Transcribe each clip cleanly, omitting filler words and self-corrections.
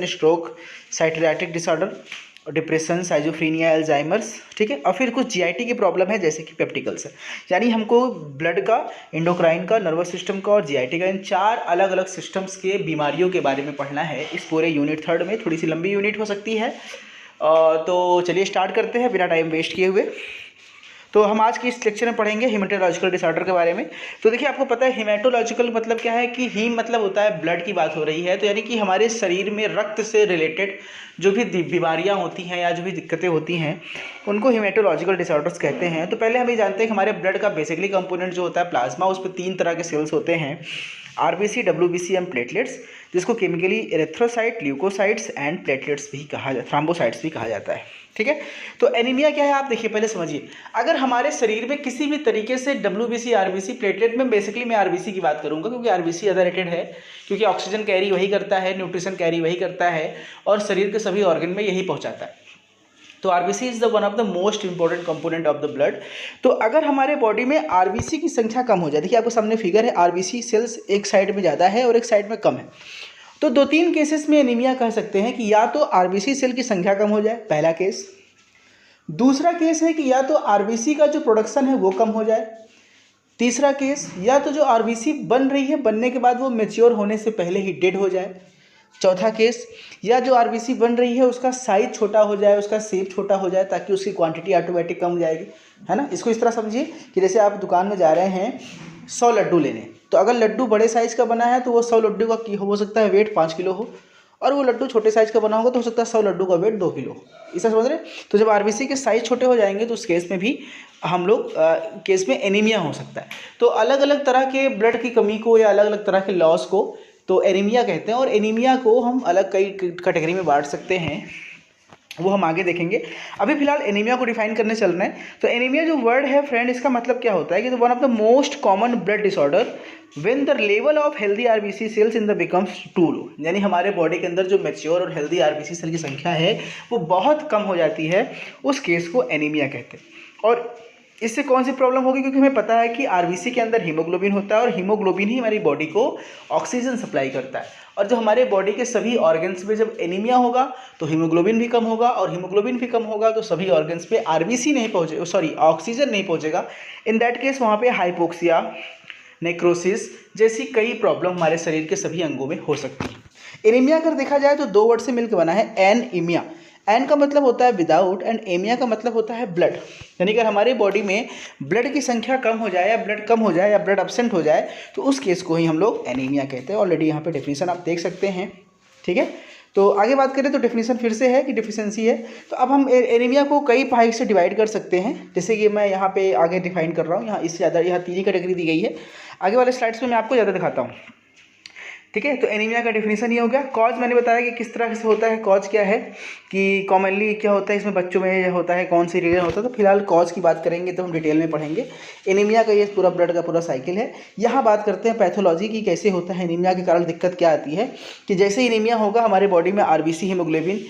अपने stroke, psychiatric disorder, depression, schizophrenia, Alzheimer's, ठीक है। और फिर कुछ जीआईटी की प्रॉब्लम है जैसे कि पेप्टिक अल्सर। यानी हमको ब्लड का, एंडोक्राइन का, नर्वस सिस्टम का और जीआईटी का, इन 4 अलग अलग सिस्टम्स के बीमारियों के बारे में पढ़ना है इस पूरे यूनिट 3 में। थोड़ी सी लंबी यूनिट हो सकती है, तो चलिए स्टार्ट करते हैं बिना टाइम वेस्ट किए हुए। तो हम आज की इस लेक्चर में पढ़ेंगे हेमेटोलॉजिकल डिसऑर्डर के बारे में। तो देखिए, आपको पता है हेमेटोलॉजिकल मतलब क्या है कि हीम मतलब होता है ब्लड की बात हो रही है, तो यानी कि हमारे शरीर में रक्त से रिलेटेड जो भी बीमारियां होती हैं या जो भी दिक्कतें होती हैं उनको हेमेटोलॉजिकल डिसऑर्डर्स कहते हैं। तो पहले हम ये जानते हैं कि हमारे ब्लड का बेसिकली कंपोनेंट जो होता है प्लाज्मा, उस पर 3 तरह के सेल्स होते हैं, आरबीसी, डब्ल्यूबीसी एंड प्लेटलेट्स, जिसको chemically erythrocyte, leukocytes and platelets भी कहा जाता है, थ्रोम्बोसाइट्स भी कहा जाता है, ठीक है। तो एनीमिया क्या है आप देखिए, पहले समझिए। अगर हमारे शरीर में किसी भी तरीके से डब्ल्यूबीसी, आरबीसी, प्लेटलेट में बेसिकली मैं आरबीसी की बात करूंगा क्योंकि आरबीसी ज़्यादा रेटेड है, क्योंकि ऑक्सीजन कैरी वही करता है, न्यूट्रिशन कैरी वही करता है और शरीर के सभी ऑर्गन में यही पहुंचाता है। तो RBC is the one of the most important component of the blood. तो अगर हमारे बॉडी में आरबीसी की संख्या कम हो जाए, देखिए आपको सामने फिगर है, आरबीसी सेल्स एक साइड में ज़्यादा है और एक साइड में कम है, तो 2-3 केसेस में एनीमिया कह सकते हैं कि या तो आरबीसी सेल की संख्या कम हो जाए, पहला केस। दूसरा केस है कि या तो आरबीसी का जो प्रोडक्शन है वो कम हो जाए। तीसरा केस, या तो जो आरबीसी बन रही है बनने के बाद वो मैच्योर होने से पहले ही डेड हो जाए। चौथा केस, या जो आरबीसी बन रही है उसका साइज छोटा हो जाए, उसका शेप छोटा हो जाए ताकि उसकी क्वांटिटी ऑटोमेटिक कम हो जाएगी, है ना। इसको इस तरह समझिए कि जैसे आप दुकान में जा रहे हैं 100 लड्डू लेने, तो अगर लड्डू बड़े साइज़ का बना है तो वो 100 लड्डू का हो सकता है वेट 5 किलो हो, और वो लड्डू छोटे साइज़ का बना होगा तो हो सकता है 100 लड्डू का वेट 2 किलो हो। इसे समझ रहे। तो जब आरबीसी के साइज़ छोटे हो जाएंगे तो उस केस में भी हम लोग केस में एनीमिया हो सकता है। तो अलग अलग तरह के ब्लड की कमी को या अलग अलग तरह के लॉस को तो एनीमिया कहते हैं, और एनीमिया को हम अलग कई कैटेगरी में बांट सकते हैं, वो हम आगे देखेंगे। अभी फिलहाल एनीमिया को डिफाइन करने चल रहे हैं। तो एनीमिया जो वर्ड है फ्रेंड, इसका मतलब क्या होता है कि one of the most common blood disorder when the level of healthy RBC cells in the becomes too low, यानी हमारे बॉडी के अंदर जो मैच्योर और हेल्दी आरबीसी सेल की संख्या है वो बहुत कम हो जाती है, उस केस को एनीमिया कहते हैं। और इससे कौन सी प्रॉब्लम होगी, क्योंकि हमें पता है कि आरबीसी के अंदर हीमोग्लोबिन होता है और हीमोग्लोबिन ही हमारी बॉडी को ऑक्सीजन सप्लाई करता है, और जब हमारे बॉडी के सभी ऑर्गन्स में जब एनीमिया होगा तो हीमोग्लोबिन भी कम होगा, और हीमोग्लोबिन भी कम होगा तो सभी ऑर्गन्स पे आरबीसी नहीं पहुँचे, सॉरी ऑक्सीजन नहीं पहुँचेगा। इन दैट केस वहाँ पे हाइपोक्सिया, नेक्रोसिस जैसी कई प्रॉब्लम हमारे शरीर के सभी अंगों में हो सकती है। एनीमिया अगर देखा जाए तो 2 वर्ड से मिलकर बना है, एनीमिया। एन का मतलब होता है विदाउट एंड एमिया का मतलब होता है ब्लड। यानी अगर हमारी बॉडी में ब्लड की संख्या कम हो जाए या ब्लड कम हो जाए या ब्लड एब्सेंट हो जाए तो उस केस को ही हम लोग एनीमिया कहते हैं। ऑलरेडी यहाँ पे डेफिनेशन आप देख सकते हैं, ठीक है। तो आगे बात करें तो डेफिनेशन फिर से है कि डिफिशिएंसी है। तो अब हम एनीमिया को कई भाग से डिवाइड कर सकते हैं, जैसे कि मैं यहाँ पे आगे डिफाइन कर रहा हूँ। यहाँ इससे ज़्यादा, यहाँ 3 ही कैटेगरी दी गई है, आगे वाले स्लाइड्स में मैं आपको ज़्यादा दिखाता हूँ, ठीक है। तो एनीमिया का डेफिनेशन ये हो गया। कॉज मैंने बताया कि किस तरह से होता है, कॉज क्या है कि कॉमनली क्या होता है इसमें, बच्चों में होता है, कौन सी रीजन होता है। तो फिलहाल कॉज की बात करेंगे तो हम डिटेल में पढ़ेंगे। एनीमिया का ये पूरा ब्लड का पूरा साइकिल है। यहाँ बात करते हैं पैथोलॉजी की, कैसे होता है एनीमिया के कारण दिक्कत क्या आती है। कि जैसे एनीमिया होगा हमारे बॉडी में आरबीसी, हीमोग्लोबिन,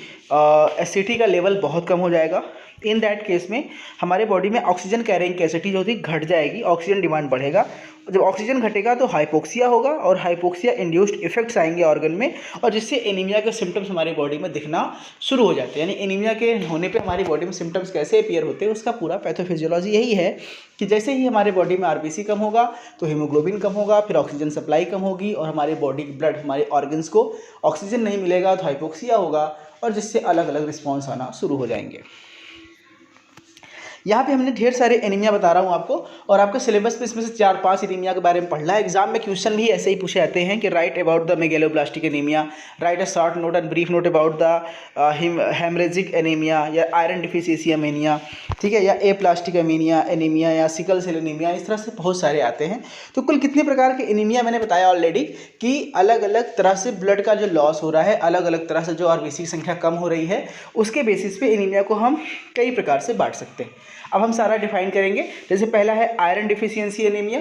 एसिडिटी का लेवल बहुत कम हो जाएगा। इन दैट केस में हमारे बॉडी में ऑक्सीजन कैरिंग कैपेसिटी जो थी घट जाएगी, ऑक्सीजन डिमांड बढ़ेगा। जब ऑक्सीजन घटेगा तो हाइपोक्सिया होगा, और हाइपोक्सिया इंड्यूस्ड इफेक्ट्स आएंगे ऑर्गन में, और जिससे एनीमिया के सिम्टम्स हमारी बॉडी में दिखना शुरू हो जाते हैं। यानी एनीमिया के होने पे हमारी बॉडी में सिम्टम्स कैसे अपीयर होते हैं, उसका पूरा पैथोफिजियोलॉजी यही है कि जैसे ही हमारे बॉडी में आरबीसी कम होगा तो हीमोग्लोबिन कम होगा, फिर ऑक्सीजन सप्लाई कम होगी और हमारी बॉडी ब्लड, हमारे ऑर्गन्स को ऑक्सीजन नहीं मिलेगा तो हाइपोक्सिया होगा, और जिससे अलग अलग रिस्पॉन्स आना शुरू हो जाएंगे। यहाँ पे हमने ढेर सारे एनीमिया बता रहा हूँ आपको, और आपके सिलेबस पे इसमें से 4-5 एनीमिया के बारे में पढ़ना है। एग्जाम में क्वेश्चन भी ऐसे ही पूछे जाते हैं कि write about the megaloblastic anaemia, right a short note and brief note about the haemorrhagic anaemia, या आयरन डिफिशियंसी एनीमिया, ठीक है, या एप्लास्टिक एनीमिया, या सिकल सेल एनीमिया। इस तरह से बहुत सारे आते हैं। तो कुल कितने प्रकार के एनीमिया मैंने बताया ऑलरेडी कि अलग अलग तरह से ब्लड का जो लॉस हो रहा है, अलग अलग तरह से जो आरबीसी की संख्या कम हो रही है, उसके बेसिस पे एनीमिया को हम कई प्रकार से बांट सकते हैं। अब हम सारा डिफाइन करेंगे। जैसे पहला है आयरन डिफिशियंसी एनीमिया,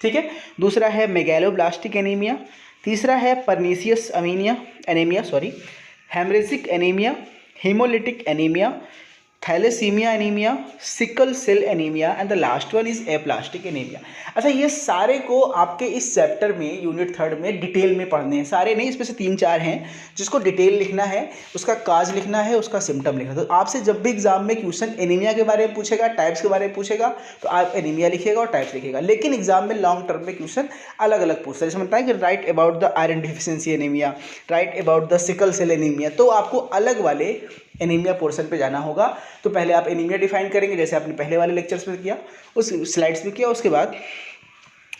ठीक है। दूसरा है मेगैलोब्लास्टिक एनीमिया। तीसरा है pernicious anaemia, haemorrhagic anaemia, haemolytic anaemia, thalassaemia anaemia, sickle cell anaemia and the last one is aplastic anaemia. अच्छा, ये सारे को आपके इस चैप्टर में यूनिट 3 में डिटेल में पढ़ने हैं, सारे नहीं, इसमें से 3-4 हैं जिसको डिटेल लिखना है, उसका काज लिखना है, उसका सिम्टम लिखना है। तो आपसे जब भी एग्जाम में क्वेश्चन एनीमिया के बारे में पूछेगा, टाइप्स के बारे में पूछेगा, तो आप एनीमिया लिखिएगा और टाइप्स लिखिएगा। लेकिन एग्जाम में लॉन्ग टर्म में क्वेश्चन अलग अलग पूछता है, जैसे बताया कि write about the iron deficiency anaemia, write about the sickle cell anaemia. तो आपको अलग वाले एनीमिया पोर्शन पे जाना होगा। तो पहले आप एनीमिया डिफाइन करेंगे, जैसे आपने पहले वाले लेक्चर्स में किया, उस स्लाइड्स में किया, उसके बाद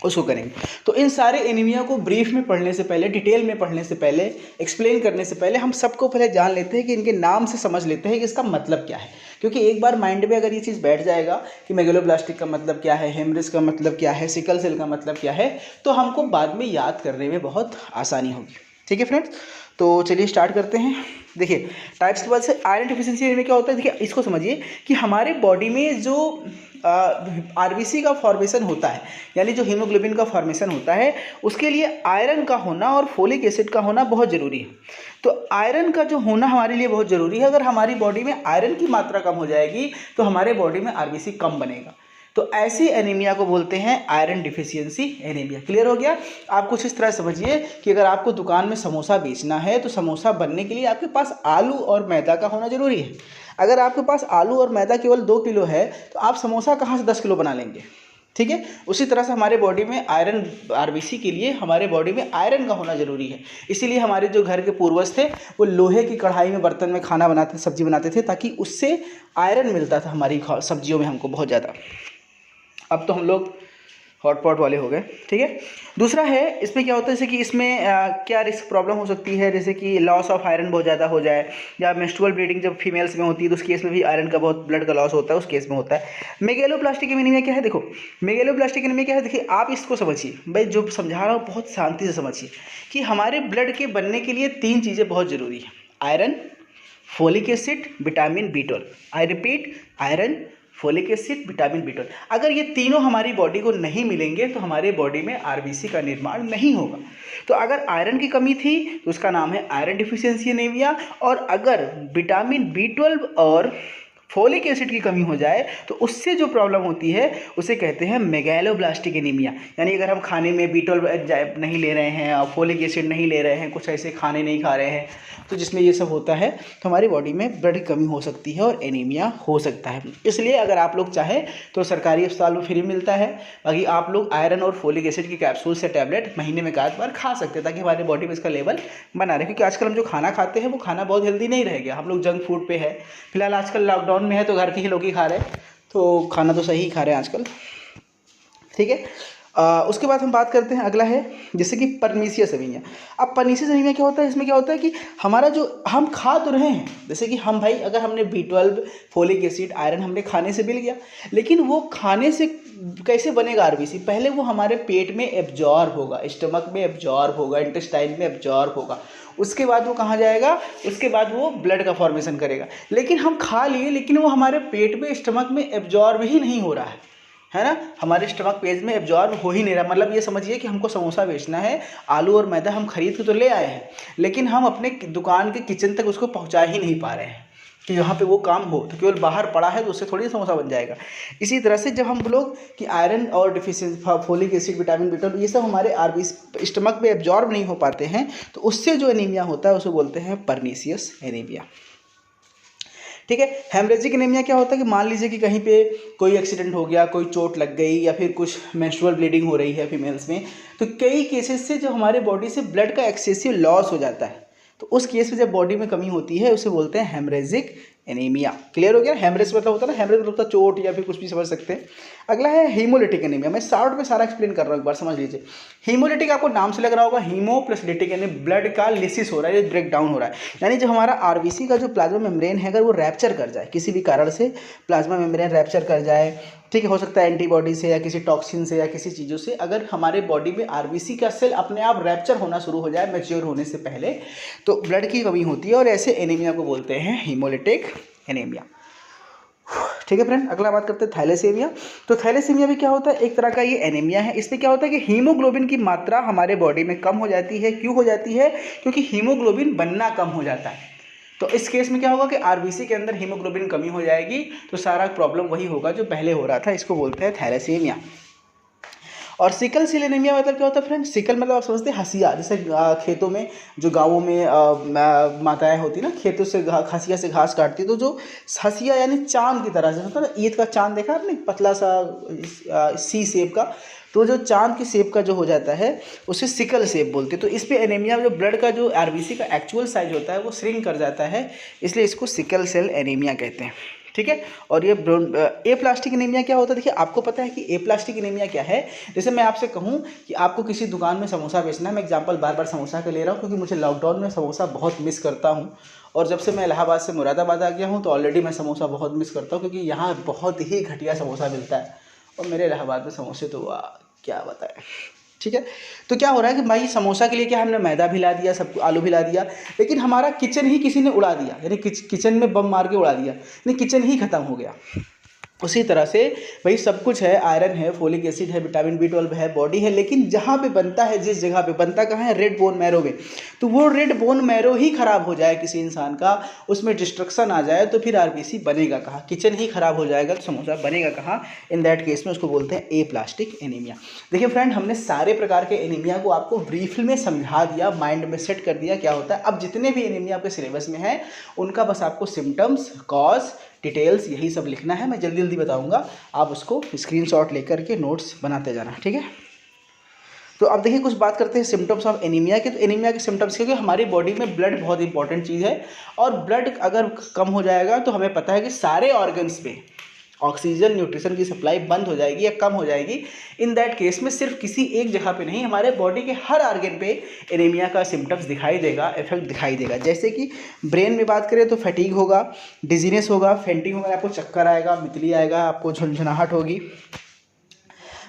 उसको करेंगे। तो इन सारे एनीमिया को ब्रीफ में पढ़ने से पहले, डिटेल में पढ़ने से पहले, एक्सप्लेन करने से पहले हम सबको पहले जान लेते हैं कि इनके नाम से समझ लेते हैं कि इसका मतलब क्या है। क्योंकि एक बार माइंड में अगर ये चीज़ बैठ जाएगा कि मेगलोब्लास्टिक का मतलब क्या है, हेमरेज का मतलब क्या है, सिकल सेल का मतलब क्या है, तो हमको बाद में याद करने में बहुत आसानी होगी। ठीक है फ्रेंड्स, तो चलिए स्टार्ट करते हैं। देखिए टाइप्स के बाद से आयरन डिफिशिएंसी में क्या होता है, देखिए इसको समझिए कि हमारे बॉडी में जो आरबीसी का फॉर्मेशन होता है, यानी जो हीमोग्लोबिन का फॉर्मेशन होता है, उसके लिए आयरन का होना और फोलिक एसिड का होना बहुत ज़रूरी है। तो आयरन का जो होना हमारे लिए बहुत ज़रूरी है। अगर हमारी बॉडी में आयरन की मात्रा कम हो जाएगी तो हमारे बॉडी में आरबीसी कम बनेगा। तो ऐसी एनीमिया को बोलते हैं आयरन डिफिशियंसी एनीमिया। क्लियर हो गया? आप कुछ इस तरह समझिए कि अगर आपको दुकान में समोसा बेचना है तो समोसा बनने के लिए आपके पास आलू और मैदा का होना जरूरी है। अगर आपके पास आलू और मैदा केवल 2 किलो है तो आप समोसा कहाँ से 10 किलो बना लेंगे? ठीक है, उसी तरह से हमारे बॉडी में आयरन, आरबीसी के लिए हमारे बॉडी में आयरन का होना जरूरी है। इसीलिए हमारे जो घर के पूर्वज थे वो लोहे की कढ़ाई में, बर्तन में खाना बनाते, सब्जी बनाते थे, ताकि उससे आयरन मिलता था हमारी सब्जियों में हमको बहुत ज़्यादा। अब तो हम लोग हॉटपॉट वाले हो गए। ठीक है, दूसरा है इसमें क्या होता है, जैसे कि इसमें क्या रिस्क प्रॉब्लम हो सकती है, जैसे कि लॉस ऑफ आयरन बहुत ज़्यादा हो जाए, या मेंस्ट्रुअल ब्लीडिंग जब फीमेल्स में होती है तो उस केस में भी आयरन का बहुत ब्लड का लॉस होता है, उस केस में होता है। मेगलोब्लास्टिक एनीमिया क्या है, देखो मेगलोब्लास्टिक एनीमिया क्या है, देखिए आप इसको समझिए, भाई जो समझा रहा हूँ बहुत शांति से समझिए कि हमारे ब्लड के बनने के लिए 3 चीज़ें बहुत ज़रूरी है, iron, folic acid, vitamin B12। I repeat, iron, folic acid, vitamin B12। अगर ये तीनों हमारी बॉडी को नहीं मिलेंगे तो हमारे बॉडी में आरबीसी का निर्माण नहीं होगा। तो अगर आयरन की कमी थी तो उसका नाम है आयरन डिफिशियंसी एनीमिया, और अगर विटामिन B12 और फोलिक एसिड की कमी हो जाए तो उससे जो प्रॉब्लम होती है उसे कहते हैं मेगलोब्लास्टिक एनीमिया। यानी अगर हम खाने में B12 नहीं ले रहे हैं और फोलिक एसिड नहीं ले रहे हैं, कुछ ऐसे खाने नहीं खा रहे हैं तो जिसमें ये सब होता है, तो हमारी बॉडी में ब्लड की कमी हो सकती है और एनीमिया हो सकता है। इसलिए अगर आप लोग चाहें तो सरकारी अस्पताल में फ्री मिलता है, बाकी आप लोग आयरन और फोलिक एसिड की कैप्सूल से टैबलेट महीने में 1 बार खा सकते हैं, ताकि हमारी बॉडी में इसका लेवल बना रहे। क्योंकि आजकल हम जो खाना खाते हैं वो खाना बहुत हेल्दी नहीं रह गया, हम लोग जंक फूड पे है। फिलहाल आजकल लॉकडाउन में है तो घर के ही लोग ही खा रहे हैं, तो खाना तो सही खा रहे हैं आजकल। ठीक है, उसके बाद हम बात करते हैं, अगला है जैसे कि परनीसियस एनीमिया। अब परनीसियस एनीमिया क्या होता है, इसमें क्या होता है कि हमारा जो हम खा तो रहे हैं, जैसे कि हम भाई अगर हमने B12, फोलिक एसिड, आयरन हमने खाने से मिल गया, लेकिन वो खाने से कैसे बनेगा आरबीसी, पहले वो हमारे पेट में एब्जॉर्ब होगा, स्टमक में एब्जॉर्ब होगा, इंटेस्टाइन में एब्जॉर्ब होगा, उसके बाद वो कहाँ जाएगा, उसके बाद वो ब्लड का फॉर्मेशन करेगा। लेकिन हम खा लिए, लेकिन वो हमारे पेट में, स्टमक में एब्जॉर्ब ही नहीं हो रहा है ना, हमारे स्टमक पेज में एब्जॉर्ब हो ही नहीं रहा। मतलब ये समझिए कि हमको समोसा बेचना है, आलू और मैदा हम खरीद के तो ले आए हैं, लेकिन हम अपने दुकान के किचन तक उसको पहुंचा ही नहीं पा रहे हैं कि यहाँ पे वो काम हो, तो केवल बाहर पड़ा है तो उससे थोड़ी समोसा बन जाएगा। इसी तरह से जब हम लोग कि आयरन और deficiency, folic acid, vitamin B12 ये सब हमारे आरबीसी स्टमक में एब्जॉर्ब नहीं हो पाते हैं, तो उससे जो एनीमिया होता है उसे बोलते हैं परनीसियस एनीमिया। ठीक है, हेमरेजिक एनीमिया क्या होता है कि मान लीजिए कि कहीं पे कोई एक्सीडेंट हो गया, कोई चोट लग गई, या फिर कुछ मेंस्ट्रुअल ब्लीडिंग हो रही है फीमेल्स में, तो कई केसेस से जो हमारे बॉडी से ब्लड का एक्सेसिव लॉस हो जाता है, तो उस केस में जब बॉडी में कमी होती है उसे बोलते हैं हेमरेजिक एनीमिया। क्लियर हो गया? हेमरेज मतलब होता है ना, हेमरेज मतलब होता है चोट या फिर कुछ भी समझ सकते हैं। अगला है हीमोलिटिक एनीमिया। मैं शॉर्ट में सारा एक्सप्लेन कर रहा हूँ, एक बार समझ लीजिए। हीमोलिटिक आपको नाम से लग रहा होगा, हीमो प्लस लिटिक, यानी ब्लड का लिसिस हो रहा है, ब्रेक डाउन हो रहा है। यानी जो हमारा आरबीसी का जो प्लाज्मा मेम्ब्रेन है, अगर वो रैप्चर कर जाए, किसी भी कारण से प्लाज्मा मेम्ब्रेन रैप्चर कर जाए, ठीक है, हो सकता है एंटीबॉडी से या किसी टॉक्सिन से या किसी चीज़ों से, अगर हमारे बॉडी में आरबीसी का सेल अपने आप रैप्चर होना शुरू हो जाए मैच्योर होने से पहले, तो ब्लड की कमी होती है और ऐसे एनीमिया को बोलते हैं हीमोलिटिक एनीमिया। ठीक है फ्रेंड, अगला बात करते हैं थैलेसीमिया। तो थैलेसीमिया भी क्या होता है, एक तरह का ये एनीमिया है। इसमें क्या होता है कि हीमोग्लोबिन की मात्रा हमारे बॉडी में कम हो जाती है। क्यों हो जाती है? क्योंकि हीमोग्लोबिन बनना कम हो जाता है। तो इस केस में क्या होगा कि आरबीसी के अंदर हीमोग्लोबिन कमी हो जाएगी, तो सारा प्रॉब्लम वही होगा जो पहले हो रहा था। इसको बोलते हैं थैलेसीमिया। और सिकल सेल एनीमिया मतलब क्या होता है फ्रेंड? सिकल मतलब आप समझते हैं हसिया, जैसे खेतों में जो गाँवों में माताएं होती ना, खेतों से हसिया से घास काटती, तो जो हसिया यानी चांद की तरह से होता है ना, ईद का चांद देखा आपने, पतला सा सी शेप का, तो जो चांद की शेप का जो हो जाता है उसे सिकल शेप बोलते हैं। तो इस पे एनीमिया जो ब्लड का जो आरबीसी का एक्चुअल साइज होता है वो श्रिंक कर जाता है, इसलिए इसको सिकल सेल एनीमिया कहते हैं। ठीक है। और ये ए प्लास्टिक एनीमिया क्या होता है? देखिए आपको पता है कि ए प्लास्टिक एनीमिया क्या है? जैसे मैं आपसे कहूँ कि आपको किसी दुकान में समोसा बेचना है, मैं एग्जांपल बार बार समोसा का ले रहा हूँ क्योंकि मुझे लॉकडाउन में समोसा बहुत मिस करता हूँ, और जब से मैं इलाहाबाद से मुरादाबाद आ गया हूँ तो ऑलरेडी मैं समोसा बहुत मिस करता हूँ, क्योंकि यहाँ बहुत ही घटिया समोसा मिलता है, और मेरे इलाहाबाद में समोसे तो क्या बताएं। ठीक है। तो क्या हो रहा है कि भाई समोसा के लिए क्या हमने मैदा भिला दिया, सब आलू भिला दिया, लेकिन हमारा किचन ही किसी ने उड़ा दिया, यानी किचन में बम मार के उड़ा दिया, यानी किचन ही खत्म हो गया। उसी तरह से भाई सब कुछ है, आयरन है, फोलिक एसिड है, विटामिन B12 है, बॉडी है, लेकिन जहाँ पे बनता है, जिस जगह पे बनता कहाँ है? रेड बोन मैरो में। तो वो रेड बोन मैरो ही खराब हो जाए किसी इंसान का, उसमें डिस्ट्रक्शन आ जाए, तो फिर आरबीसी बनेगा कहाँ? किचन ही खराब हो जाएगा तो समोसा बनेगा कहाँ? इन दैट केस में उसको बोलते हैं ए प्लास्टिक एनीमिया। देखिए फ्रेंड, हमने सारे प्रकार के एनीमिया को आपको ब्रीफ में समझा दिया, माइंड में सेट कर दिया क्या होता है। अब जितने भी एनीमिया आपके सिलेबस में है उनका बस आपको सिम्टम्स, कॉज, डिटेल्स यही सब लिखना है। मैं जल्दी जल्दी बताऊंगा, आप उसको स्क्रीनशॉट लेकर के नोट्स बनाते जाना। ठीक है। तो अब देखिए कुछ बात करते हैं सिम्टम्स ऑफ एनीमिया के। तो एनीमिया के सिम्टम्स क्योंकि हमारी बॉडी में ब्लड बहुत इंपॉर्टेंट चीज़ है, और ब्लड अगर कम हो जाएगा तो हमें पता है कि सारे ऑर्गन्स पे ऑक्सीजन, न्यूट्रिशन की सप्लाई बंद हो जाएगी या कम हो जाएगी। इन दैट केस में सिर्फ किसी एक जगह पे नहीं, हमारे बॉडी के हर ऑर्गन पे एनीमिया का सिम्टम्स दिखाई देगा, इफेक्ट दिखाई देगा। जैसे कि ब्रेन में बात करें तो फैटीग होगा, डिजीनेस होगा, फेंटिंग होगा, आपको चक्कर आएगा, मितली आएगा, आपको झुनझुनाहट होगी।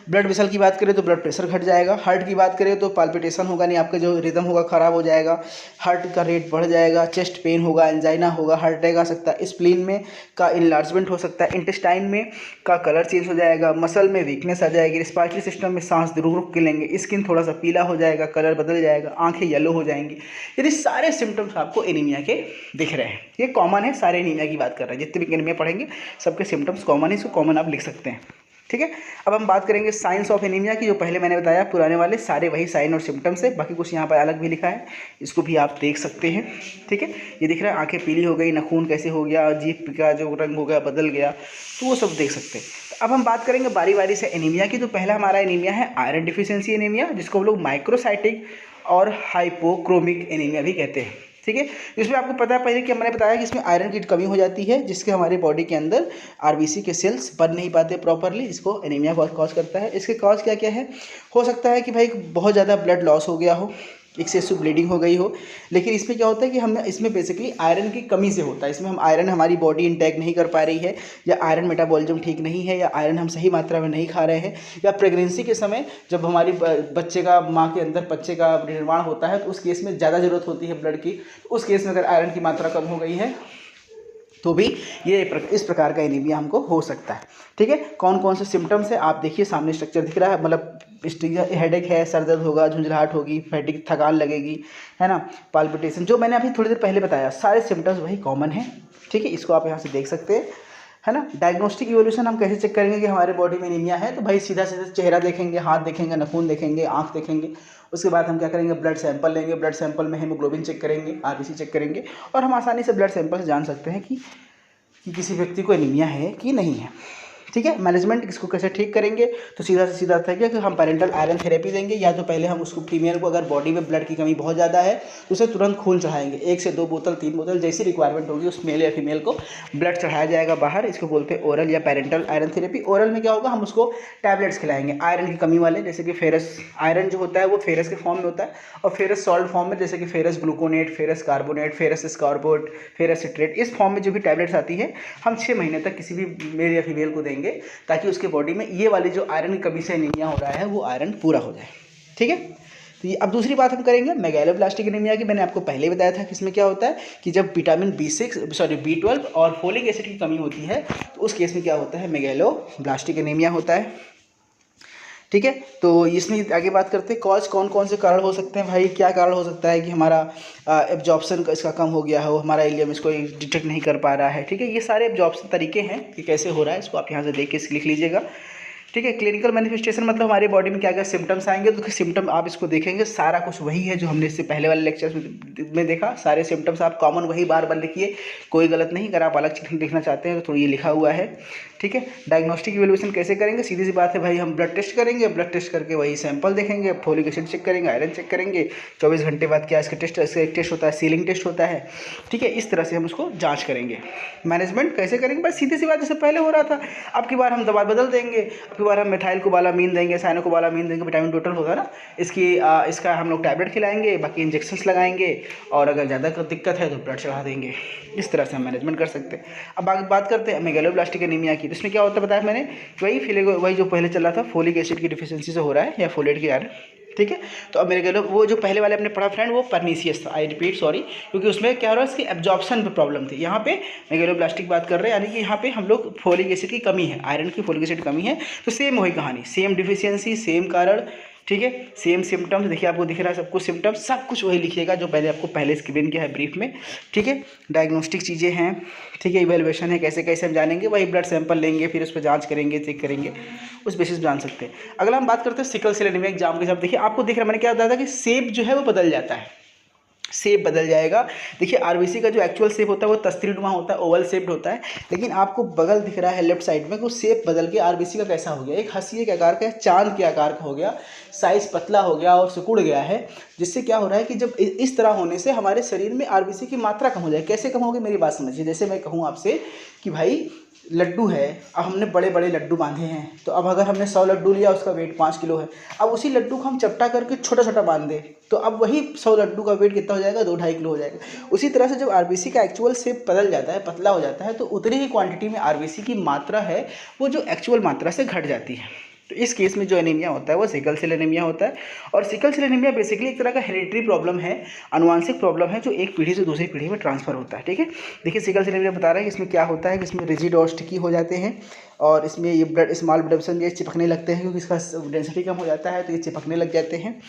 ब्लड वेसल की बात करें तो ब्लड प्रेशर घट जाएगा। हार्ट की बात करें तो पाल्पिटेशन होगा नहीं, आपका जो रिदम होगा ख़राब हो जाएगा, हार्ट का रेट बढ़ जाएगा, चेस्ट पेन होगा, एंजाइना होगा, हार्ट अटैक आ सकता है, स्प्लीन में का इनलार्जमेंट हो सकता है, इंटेस्टाइन में का कलर चेंज हो जाएगा, मसल में वीकनेस आ जाएगी, रिस्पायरेटरी सिस्टम में सांस रुक रुक के लेंगे, स्किन थोड़ा सा पीला हो जाएगा, कलर बदल जाएगा, आंखें येलो हो जाएंगी। यदि सारे सिम्टम्स आपको एनीमिया के दिख रहे हैं, ये कॉमन है, सारे एनीमिया की बात कर रहे हैं, जितने भी एनीमिया पढ़ेंगे सबके सिम्टम्स कॉमन है, इसको कॉमन आप लिख सकते हैं। ठीक है। अब हम बात करेंगे साइंस ऑफ एनीमिया की, जो पहले मैंने बताया पुराने वाले सारे वही साइन और सिम्टम्स है, बाकी कुछ यहाँ पर अलग भी लिखा है, इसको भी आप देख सकते हैं। ठीक है। ये दिख रहा है आंखें पीली हो गई, नाखून कैसे हो गया, जीभ का जो रंग हो गया बदल गया, तो वो सब देख सकते हैं। तो अब हम बात करेंगे बारी बारी से एनीमिया की। तो पहला हमारा एनीमिया है आयरन डिफिशियंसी एनीमिया, जिसको हम लोग माइक्रोसाइटिक और हाइपोक्रोमिक एनीमिया भी कहते हैं। ठीक है। इसमें आपको पता है पहले कि मैंने बताया कि इसमें आयरन की कमी हो जाती है, जिसके हमारे बॉडी के अंदर आरबीसी के सेल्स बन नहीं पाते प्रॉपरली, इसको एनीमिया कॉज करता है। इसके कॉज क्या क्या है? हो सकता है कि भाई बहुत ज़्यादा ब्लड लॉस हो गया हो, एक्सेसिव ब्लीडिंग हो गई हो, लेकिन इसमें क्या होता है कि हम इसमें बेसिकली आयरन की कमी से होता है। इसमें हम आयरन हमारी बॉडी इंटेक नहीं कर पा रही है, या आयरन मेटाबॉलिज्म ठीक नहीं है, या आयरन हम सही मात्रा में नहीं खा रहे हैं, या प्रेगनेंसी के समय जब हमारी बच्चे का माँ के अंदर बच्चे का निर्माण होता है तो उस केस में ज़्यादा ज़रूरत होती है ब्लड की, तो उस केस में अगर आयरन की मात्रा कम हो गई है तो भी ये इस प्रकार का एनीमिया हमको हो सकता है। ठीक है। कौन कौन से सिम्टम्स है आप देखिए, सामने स्ट्रक्चर दिख रहा है, मतलब हेडेक है, सर दर्द होगा, झुंझलाहट होगी, फैटिग थकान लगेगी, है ना, पाल्पिटेशन, जो मैंने अभी थोड़ी देर पहले बताया, सारे सिम्टम्स वही कॉमन है। ठीक है। इसको आप यहाँ से देख सकते हैं, है ना। डायग्नोस्टिक इवोल्यूशन हम कैसे चेक करेंगे कि हमारे बॉडी में एनीमिया है? तो भाई सीधा सीधा चेहरा देखेंगे, हाथ देखेंगे, नाखून देखेंगे, आँख देखेंगे, उसके बाद हम क्या करेंगे? ब्लड सैंपल लेंगे, ब्लड सैंपल में हीमोग्लोबिन चेक करेंगे, आरबीसी चेक करेंगे, और हम आसानी से ब्लड सैंपल से जान सकते हैं कि किसी व्यक्ति को एनीमिया है कि नहीं है। ठीक है। मैनेजमेंट इसको कैसे ठीक करेंगे? तो सीधा से सीधा था कि हम पेरेंटल आयरन थेरेपी देंगे, या तो पहले हम उसको फीमेल को अगर बॉडी में ब्लड की कमी बहुत ज़्यादा है तो उसे तुरंत खून चढ़ाएंगे, 1 से 2 बोतल 3 बोतल जैसी रिक्वायरमेंट होगी उस मेल या फीमेल को ब्लड चढ़ाया जाएगा बाहर। इसको बोलते हैं ओरल या पेरेंटल आयरन थेरेपी। ओरल में क्या होगा? हम उसको टैबलेट्स खिलाएंगे आयरन की कमी वाले, जैसे कि फेरस, आयरन जो होता है वो फेरस के फॉर्म में होता है, और फेरस सॉल्ट फॉर्म में, जैसे कि ferrous gluconate, ferrous carbonate, ferrous ascorbate, ferrous citrate, इस फॉर्म में जो भी टैबलेट्स आती है हम 6 महीने तक किसी भी मेल या फीमेल को देंगे, ताकि उसके बॉडी में ये वाली जो आयरन की कमी से एनीमिया हो रहा है वो आयरन पूरा हो जाए। ठीक है। तो ये अब दूसरी बात हम करेंगे मेगालोब्लास्टिक एनीमिया की। मैंने आपको पहले बताया था कि इसमें क्या होता है कि जब विटामिन B12 और फोलिक एसिड की कमी होती है तो उस केस में क्या होता है? मेगालोब्लास्टिक एनीमिया होता है। ठीक है। तो इसमें आगे बात करते हैं कॉज कौन कौन से कारण हो सकते हैं भाई। क्या कारण हो सकता है कि हमारा एब्जॉर्प्शन इसका कम हो गया हो, हमारा इलियम इसको डिटेक्ट नहीं कर पा रहा है। ठीक है, ये सारे एब्जॉर्प्शन तरीके हैं कि कैसे हो रहा है, इसको आप यहाँ से देख के लिख लीजिएगा। ठीक है, क्लिनिकल मैनिफेस्टेशन मतलब हमारे बॉडी में क्या क्या सिम्टम्स आएंगे, तो सिम्टम आप इसको देखेंगे सारा कुछ वही है जो हमने इससे पहले वाले लेक्चर में देखा। सारे सिम्टम्स आप कॉमन वही बार बार लिखिए, कोई गलत नहीं। अगर आप अलग चीज़ लिखना चाहते हैं तो ये लिखा हुआ है। ठीक है, डायग्नोस्टिक इवैल्यूएशन कैसे करेंगे, सीधी सी बात है भाई, हम ब्लड टेस्ट करेंगे, ब्लड टेस्ट करके वही सैंपल देखेंगे, फोलिक एसिड चेक करेंगे, आयरन चेक करेंगे, 24 घंटे बाद क्या इसका एक टेस्ट होता है, सीलिंग टेस्ट होता है। ठीक है, इस तरह से हम उसको जाँच करेंगे। मैनेजमेंट कैसे करेंगे, बस सीधी सी बात, जैसे पहले हो रहा था। अब की बार हम दवा बदल देंगे, अब की बार हम मिथाइल कोबालामीन देंगे, साइनोकोबालामीन देंगे, विटामिन टोटल होगा ना, इसका हम लोग टैबलेट खिलाएंगे, बाकी इंजेक्शंस लगाएंगे, और अगर ज़्यादा दिक्कत है तो ब्लड चढ़ा देंगे। इस तरह से हम मैनेजमेंट कर सकते हैं। अब बात करते हैं मेगालोब्लास्टिक एनीमिया की। तो इसमें क्या होता है बताया मैंने, वही जो पहले चल रहा था, फोलिक एसिड की डिफिशियंसी से हो रहा है या फोलेट की आयरन। ठीक है, तो अब मेरे वो जो पहले वाले अपने पढ़ा फ्रेंड, वो परनीसियस था, आई रिपीट सॉरी, क्योंकि उसमें क्या हो रहा है, इसकी एब्जॉर्प्शन पे प्रॉब्लम थी। यहाँ पे मेगालोब्लास्टिक बात कर रहे हैं, यानी कि यहाँ पे हम लोग फोलिक एसिड की कमी है, आयरन की फोलिक एसिड कमी है। तो सेम वही कहानी, सेम डिफिशियंसी, सेम कारण। ठीक है, सेम सिम्टम्स, देखिए आपको दिख रहा है सब कुछ सिम्टम्स, सब कुछ वही लिखिएगा जो पहले आपको पहले एक्सप्लेन किया है ब्रीफ में। ठीक है, डायग्नोस्टिक चीज़ें हैं। ठीक है, इवैल्यूएशन है, कैसे कैसे हम जानेंगे, वही ब्लड सैंपल लेंगे, फिर उस पर जांच करेंगे, चेक करेंगे, उस बेसिस पे जान सकते हैं। अगला हम बात करते हैं सिकल सेल एनीमिया एग्जाम के साथ। देखिए आपको दिख रहा है, मैंने क्या बताया था कि शेप जो है वो बदल जाता है, शेप बदल जाएगा। देखिए आरबीसी का जो एक्चुअल शेप होता है वो तस्तीरनुमा होता है, ओवल शेप्ड होता है, लेकिन आपको बगल दिख रहा है लेफ्ट साइड में, वो शेप बदल के आरबीसी का कैसा हो गया, एक हंसिए के आकार का, चांद के आकार का हो गया, साइज पतला हो गया और सिकुड़ गया है। जिससे क्या हो रहा है कि जब इस तरह होने से हमारे शरीर में आरबीसी की मात्रा कम हो जाए। कैसे कम होगी, मेरी बात समझिए। जैसे मैं कहूँ आपसे कि भाई लड्डू है, अब हमने बड़े बड़े लड्डू बांधे हैं, तो अब अगर हमने 100 लड्डू लिया, उसका वेट 5 किलो है, अब उसी लड्डू को हम चपटा करके छोटा छोटा बांध दें, तो अब वही 100 लड्डू का वेट कितना हो जाएगा, 2-2.5 किलो हो जाएगा। उसी तरह से जब आरबीसी का एक्चुअल शेप बदल जाता है, पतला हो जाता है, तो उतनी ही क्वांटिटी में आरबीसी की मात्रा है वो जो एक्चुअल मात्रा से घट जाती है। तो इस केस में जो एनीमिया होता है वो सिकल सेल एनीमिया होता है। और सिकल सेल एनीमिया बेसिकली एक तरह का हेरिडिटरी प्रॉब्लम है, आनुवांशिक प्रॉब्लम है, जो एक पीढ़ी से दूसरी पीढ़ी में ट्रांसफर होता है। ठीक है, देखिए सिकल सेल एनीमिया बता रहे हैं कि इसमें क्या होता है कि इसमें रिजिड और स्टिकी हो जाते हैं, और इसमें ये ब्लड स्मॉल ब्लड वेसल ये चिपकने लगते हैं, क्योंकि इसका डेंसिटी कम हो जाता है तो ये चिपकने लग जाते हैं।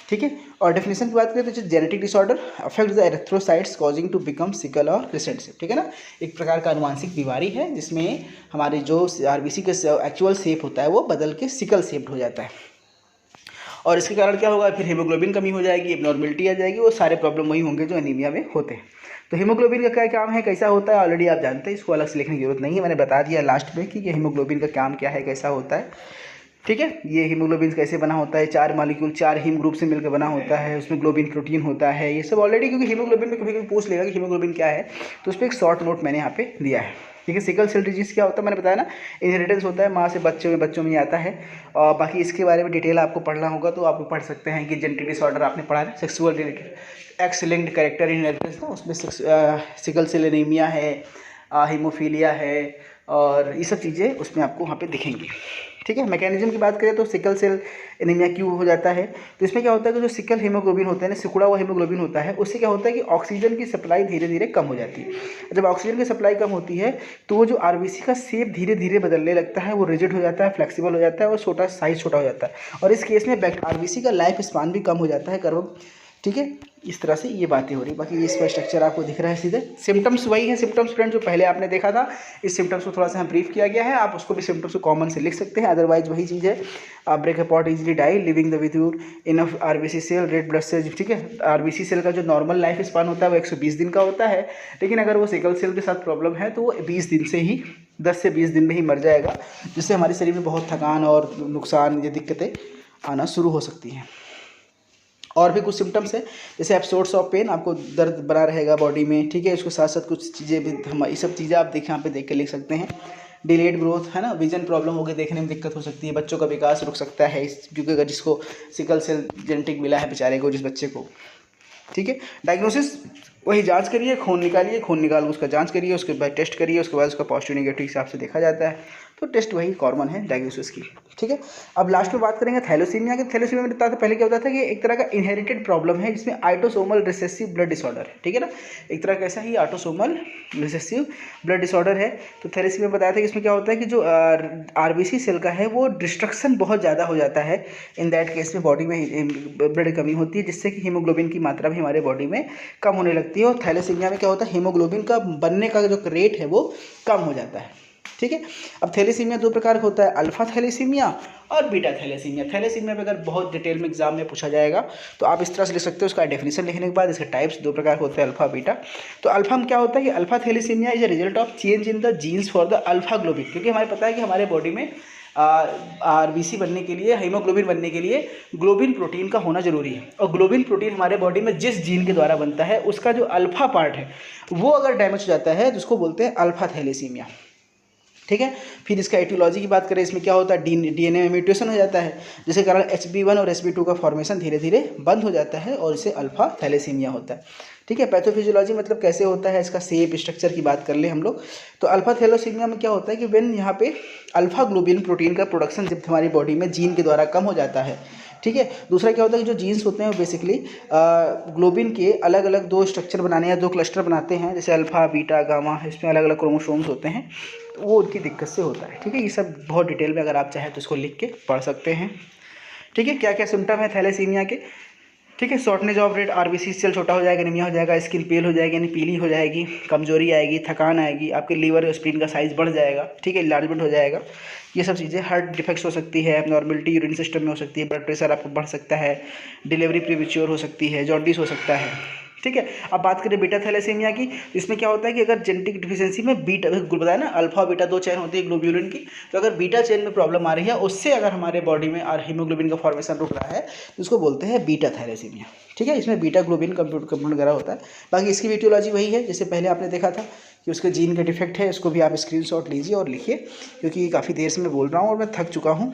ठीक है, और डेफिनेशन की बात करें तो genetic disorder affect the erythrocytes causing to become sickle और रिसेसिव। ठीक है ना, एक प्रकार का आनुवांशिक बीमारी है जिसमें हमारे जो आरबीसी के एक्चुअल शेप होता है वो बदल के सिकल शेप्ड हो जाता है। और इसके कारण क्या होगा, फिर हीमोग्लोबिन कमी हो जाएगी, एबनॉर्मलिटी आ जाएगी, वो सारे प्रॉब्लम वही होंगे जो एनीमिया में होते हैं। तो हीमोग्लोबिन का क्या काम है, कैसा होता है, ऑलरेडी आप जानते हैं, इसको अलग से लिखने की जरूरत नहीं है, मैंने बता दिया लास्ट में कि हीमोग्लोबिन का काम क्या है, कैसा होता है। ठीक है, ये हीमोग्लोबिन कैसे बना होता है, 4 मॉलिक्यूल 4 हीम ग्रुप से मिलकर बना होता है, उसमें ग्लोबिन प्रोटीन होता है, ये सब ऑलरेडी, क्योंकि हीमोग्लोबिन में कभी कभी पूछ लेगा कि हीमोग्लोबिन क्या है, तो उस पर एक शॉर्ट नोट मैंने यहाँ पे दिया है। ठीक है, सिकल सेल डिजीज़ क्या होता है, मैंने बताया ना, इनहेरिटेंस होता है, माँ से बच्चों में आता है। और बाकी इसके बारे में डिटेल आपको पढ़ना होगा तो आप पढ़ सकते हैं कि जेनेटिक डिसऑर्डर आपने पढ़ा है, sexual related x linked character inheritance ना, उसमें सिकल सेल एनीमिया है, हीमोफीलिया है, और ये सब चीज़ें उसमें आपको वहाँ पे दिखेंगी। ठीक है, मैकेनिज्म की बात करें तो सिकल सेल एनीमिया क्यों हो जाता है, तो इसमें क्या होता है कि जो सिकल हीमोग्लोबिन होता है ना, सिकुड़ा हुआ हीमोग्लोबिन होता है, उससे क्या होता है कि ऑक्सीजन की सप्लाई धीरे धीरे कम हो जाती है। जब ऑक्सीजन की सप्लाई कम होती है तो वो जो आरबीसी का शेप धीरे धीरे बदलने लगता है, वो रिजिड हो जाता है, फ्लेक्सिबल हो जाता है, और साइज छोटा हो जाता है, और इस केस में आरबीसी का लाइफ स्पान भी कम हो जाता है, कर्व। ठीक है, इस तरह से ये बातें हो रही। बाकी इसका स्ट्रक्चर आपको दिख रहा है सीधे, सिम्टम्स वही है सिम्टम्स फ्रेंड जो पहले आपने देखा था। इस सिम्टम्स को थोड़ा सा ब्रीफ किया गया है, आप उसको भी सिम्टम्स को कॉमन से लिख सकते हैं, अदरवाइज वही चीज़ है। Break apart easily die living the with enough RBC cell red blood cell. ठीक है, आरबीसी सेल का जो नॉर्मल लाइफ स्पान होता है वो 120 दिन का होता है, लेकिन अगर वो सिकल सेल के साथ प्रॉब्लम है तो वो 20 दिन से ही 10 से 20 दिन में ही मर जाएगा, जिससे हमारे शरीर में बहुत थकान और नुकसान या दिक्कतें आना शुरू हो सकती हैं। और भी कुछ सिम्टम्स है, जैसे एपिसोड्स ऑफ पेन, आपको दर्द बना रहेगा बॉडी में। ठीक है, इसके साथ साथ कुछ चीज़ें भी ये सब चीज़ें आप देखिए यहाँ पे देख के लिख सकते हैं। डिलेड ग्रोथ है ना, विजन प्रॉब्लम होगी, देखने में दिक्कत हो सकती है, बच्चों का विकास रुक सकता है, क्योंकि अगर जिसको सिकल सेल जेनेटिक मिला है बेचारे को, जिस बच्चे को। ठीक है, डायग्नोसिस वही जांच करिए, खून निकालिए, खून निकाल उसका जांच करिए, उसके बाद टेस्ट करिए, उसके बाद उसका पॉजिटिव नेगेटिव हिसाब से देखा जाता है। तो टेस्ट वही कॉमन है डायग्नोसिस की, ठीक है। अब लास्ट में बात करेंगे थैलेसीमिया की। थैलेसीमिया में बताया था पहले क्या होता था कि एक तरह का इनहेरिटेड प्रॉब्लम है जिसमें ऑटोसोमल रिसेसिव ब्लड डिसऑर्डर है, ठीक है ना, एक तरह कैसा ही ऑटोसोमल रिसेसिव ब्लड डिसऑर्डर है। तो थैलेसीमिया में बताया था कि इसमें क्या होता है कि जो आरबीसी सेल का है वो डिस्ट्रक्शन बहुत ज़्यादा हो जाता है। इन दैट केस में बॉडी में ब्लड कमी होती है, जिससे कि हीमोग्लोबिन की मात्रा भी हमारे बॉडी में कम होने लगती है। और थैलेसीमिया में क्या होता है, हीमोग्लोबिन का बनने का जो रेट है वो कम हो जाता है, ठीक है। अब थैलेसीमिया दो प्रकार का होता है, अल्फा थैलेसीमिया और बीटा थैलेसीमिया। थैलेसीमिया में अगर बहुत डिटेल में एग्जाम में पूछा जाएगा तो आप इस तरह से लिख सकते हो, उसका डेफिनेशन लिखने के बाद इसके टाइप्स दो प्रकार के होते हैं, अल्फा बीटा। तो अल्फा में क्या होता है कि alpha thalassaemia is a result of change in the genes for the alpha globin, क्योंकि हमें पता है कि हमारे बॉडी में आरबीसी बनने के लिए, हीमोग्लोबिन बनने के लिए ग्लोबिन प्रोटीन का होना जरूरी है। और ग्लोबिन प्रोटीन हमारे बॉडी में जिस जीन के द्वारा बनता है उसका जो अल्फा पार्ट है वो अगर डैमेज हो जाता है तो उसको बोलते हैं अल्फा थैलेसीमिया, ठीक है। फिर इसका एटियोलॉजी की बात करें, इसमें क्या होता है, डीएनए में म्यूटेशन हो जाता है, जिसके कारण HB1 और HB2 का फॉर्मेशन धीरे धीरे बंद हो जाता है और इसे अल्फा थैलेसीमिया होता है, ठीक है। पैथोफिजियोलॉजी मतलब कैसे होता है, इसका शेप स्ट्रक्चर की बात कर ले हम लोग। तो अल्फा थैलेसीमिया में क्या होता है कि व्हेन यहाँ पे अल्फा ग्लोबिन प्रोटीन का प्रोडक्शन जब हमारी बॉडी में जीन के द्वारा कम हो जाता है, ठीक है। दूसरा क्या होता है कि जो जीन्स होते हैं वो बेसिकली ग्लोबिन के अलग अलग दो स्ट्रक्चर बनाने या दो क्लस्टर बनाते हैं, जैसे अल्फा बीटा गामा, इसमें अलग अलग क्रोमोसोम्स होते हैं, तो वो उनकी दिक्कत से होता है, ठीक है। ये सब बहुत डिटेल में अगर आप चाहें तो इसको लिख के पढ़ सकते हैं, ठीक है। क्या क्या सिम्टम है थैलेसीमिया के, ठीक है। शॉर्टनेज ऑफ रेट, आरबीसी सेल छोटा हो जाएगा, एनीमिया हो जाएगा, स्किन पेल हो जाएगी यानी पीली हो जाएगी, कमजोरी आएगी, थकान आएगी, आपके लीवर और स्प्लीन का साइज बढ़ जाएगा, ठीक है, इलार्जमेंट हो जाएगा, ये सब चीज़ें। हार्ट डिफेक्ट्स हो सकती है, एबनॉर्मलिटी यूरिन सिस्टम में हो सकती है, ब्लड प्रेशर आपको बढ़ सकता है, डिलीवरी प्रीमेच्योर हो सकती है, जॉन्डिस हो सकता है, ठीक है। अब बात करें बीटा थैलेसीमिया की, तो इसमें क्या होता है कि अगर जेनेटिक डिफिशियंसी में बीटा, बताया ना अल्फा बीटा दो चेन होती है ग्लोब्यूलिन की, तो अगर बीटा चेन में प्रॉब्लम आ रही है, उससे अगर हमारे बॉडी में और हीमोग्लोबिन का फॉर्मेशन रुक रहा है तो उसको बोलते हैं बीटा थैलेसीमिया, ठीक है। इसमें बीटा ग्लोबिन कंपाउंड वगैरह होता है। बाकी इसकी एटियोलॉजी वही है जैसे पहले आपने देखा था कि उसके जीन का डिफेक्ट है, इसको भी आप स्क्रीनशॉट लीजिए और लिखिए, क्योंकि काफ़ी देर से मैं बोल रहा हूँ और मैं थक चुका हूँ,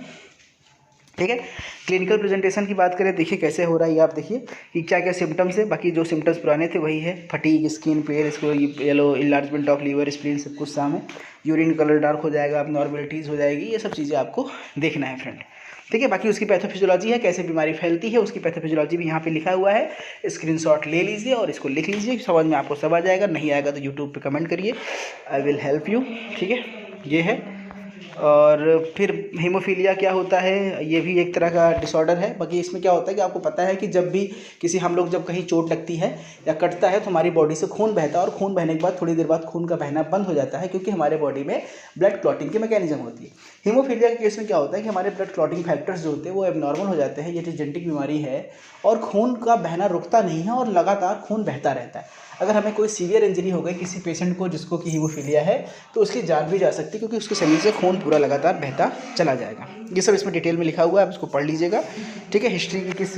ठीक है। क्लिनिकल प्रेजेंटेशन की बात करें, देखिए कैसे हो रहा है ये, आप देखिए कि क्या क्या सिम्टम्स है। बाकी जो सिम्टम्स पुराने थे वही है, फटीग, स्किन पेल, इसको yellow, enlargement of liver, spleen, सब कुछ सामने, यूरिन कलर डार्क हो जाएगा, आप नॉर्मलिटीज़ हो जाएगी, ये सब चीज़ें आपको देखना है फ्रेंड, ठीक है। बाकी उसकी पैथोफिजियोलॉजी है, कैसे बीमारी फैलती है, उसकी पैथोफिजियोलॉजी भी यहाँ पे लिखा हुआ है, स्क्रीनशॉट ले लीजिए और इसको लिख लीजिए, समझ में आपको सब आ जाएगा। नहीं आएगा तो यूट्यूब पे कमेंट करिए, आई विल हेल्प यू, ठीक है, ये है। और फिर हीमोफीलिया क्या होता है, ये भी एक तरह का डिसऑर्डर है। बाकी इसमें क्या होता है कि आपको पता है कि जब भी किसी, हम लोग जब कहीं चोट लगती है या कटता है तो हमारी बॉडी से खून बहता है, और खून बहने के बाद थोड़ी देर बाद खून का बहना बंद हो जाता है, क्योंकि हमारे बॉडी में ब्लड क्लॉटिंग की मैकेनिज्म होती है। हीमोफीलिया के केस में क्या होता है कि हमारे ब्लड क्लॉटिंग फैक्टर्स जो होते हैं वो एबनॉर्मल हो जाते हैं, ये जेनेटिक बीमारी है, और खून का बहना रुकता नहीं है और लगातार खून बहता रहता है। अगर हमें कोई सीवियर इंजरी हो गई किसी पेशेंट को जिसको कि हीमोफीलिया है, तो उसकी जान भी जा सकती है, क्योंकि उसके शरीर से खून पूरा लगातार बहता चला जाएगा। ये सब इसमें डिटेल में लिखा हुआ है, आप इसको पढ़ लीजिएगा, ठीक है। हिस्ट्री की किस